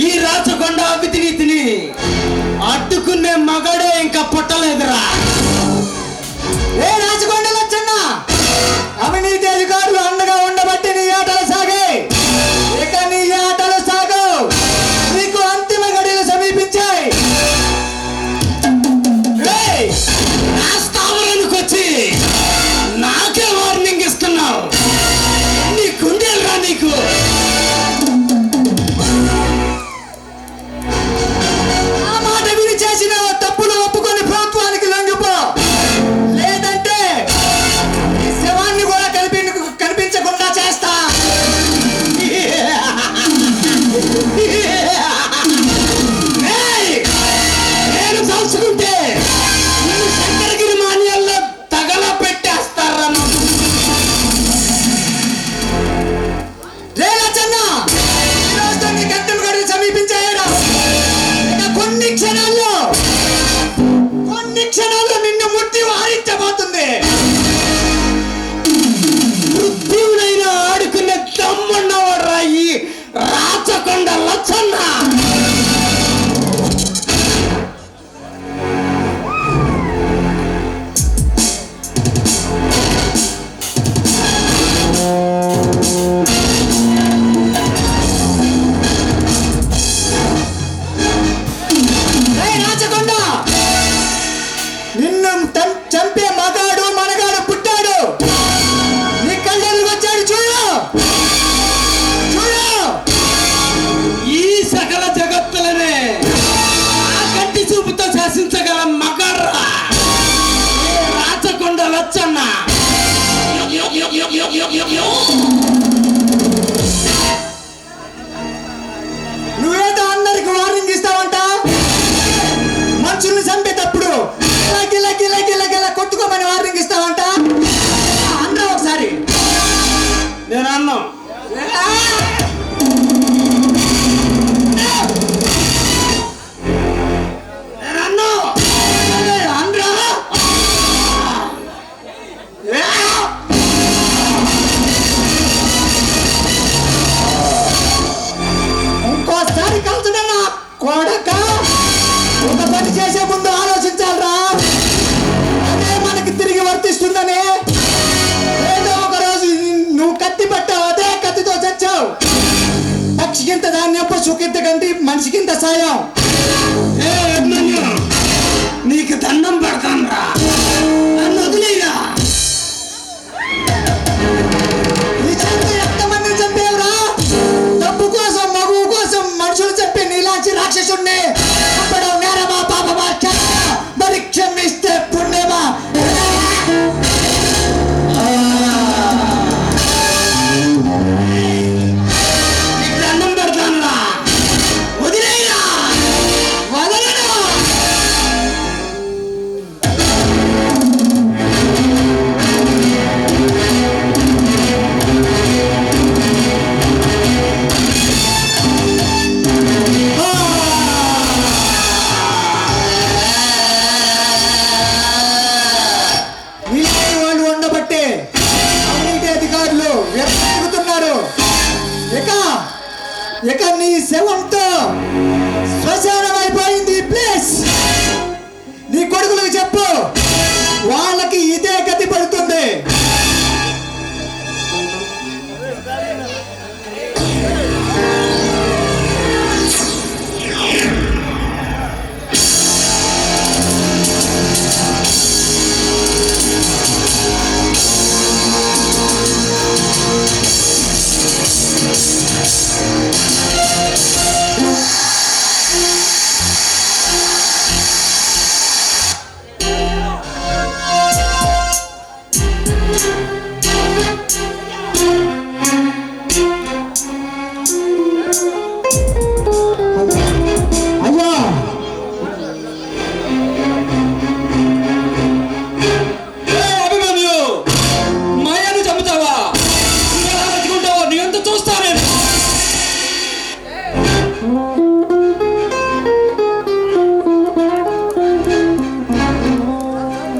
ఈ రాచకొండ అవినీతిని అడ్డుకునే మగాడే ఇంకా పుట్టలేదురా. ఏ రాచకొండ లచ్చన్న, అవినీతి అధికారులు అండగా ఉండబట్టి నీ ఆటలు సాగాయి. ఇక నీ ఆటలు సాగవు. నీకు అంతిమ గడియలు సమీపించాయి. నా స్థావరానికి వచ్చి నాకే వార్నింగ్ ఇస్తున్నావు. నీ గుండెలురా నీకు. ఆ మాట విని చేసిన తప్పులు ఒప్పుకొని ప్రభుత్వానికి లొంగిపో. లేదంటే ఈ శవాన్ని కూడా కనిపించకుండా చేస్తా. నేను తలుచుకుంటే నిన్ను శంకరగిరి మాన్యాల్లో తగల పెట్టేస్తారా. రే లచ్చన్న, ఈ రోజుతో నీ గంటలు గడియలు సమీపించాయరా. ఇక కొన్ని క్షణాల్లో నిన్ను ముట్టి వారించబోతుంది. మృత్యువునైనా ఆడుకునే దమ్మున్నవాడ్రా ఈ రాచకొండ లచ్చన్న. రే రాచకొండ, నిన్ను చంపే మగాడు మనగాడు పుట్టాడు. నీ కళ్ళెదురుకు వచ్చాడు. చూడు చూడు. ఈ సకల జగత్తులనే ఆ కంటి చూపుతో శాసించగల మగర్రా ఈ రాచకొండ లచ్చన్న. నువ్వేదో అందరికి వార్నింగ్ ఇస్తావంట. మనుషుల్ని చంపేటప్పుడు గిల కొట్టుకోమని వార్నింగ్ ఇస్తావంట. అందరూ ఒకసారి. నేను అన్నా ఇంకోసారి కలుతున్నా కొడక. ఒక పని చేసే ముందు ఆలోచించాలరా. అదే మనకి తిరిగి వర్తిస్తుందని. ఏదో ఒక రోజు నువ్వు కత్తి పట్టావు, అదే కత్తితో చచ్చావు. పక్షికింత ధాన్యం, పశుకింత గంటి, మనిషికింత సాయం. ఏ అభిమన్యు, నీకు దండం పెడతానురా, నన్ను వదిలేయరా. నీ చేత ఎంతమందిని చంపేవురా. డబ్బు కోసం, మగువు కోసం మనుషులు చంపే నీలాంటి రాక్షసుణ్ణి చంపడం నేరమా పాపమా? మరి క్షమిస్తే పుణ్యమా? నీకు దండం పెడతానురా, వదిలేయరా. వదలను. ఇలాంటి వాళ్ళు ఉండబట్టే అవినీతి అధికారులు వ్యతిరేకుతున్నారు. ఇక నీ శవంతో శ్మశానం అయిపోయింది. ప్లీజ్ నీ కొడుకులకు చెప్పు, వాళ్ళ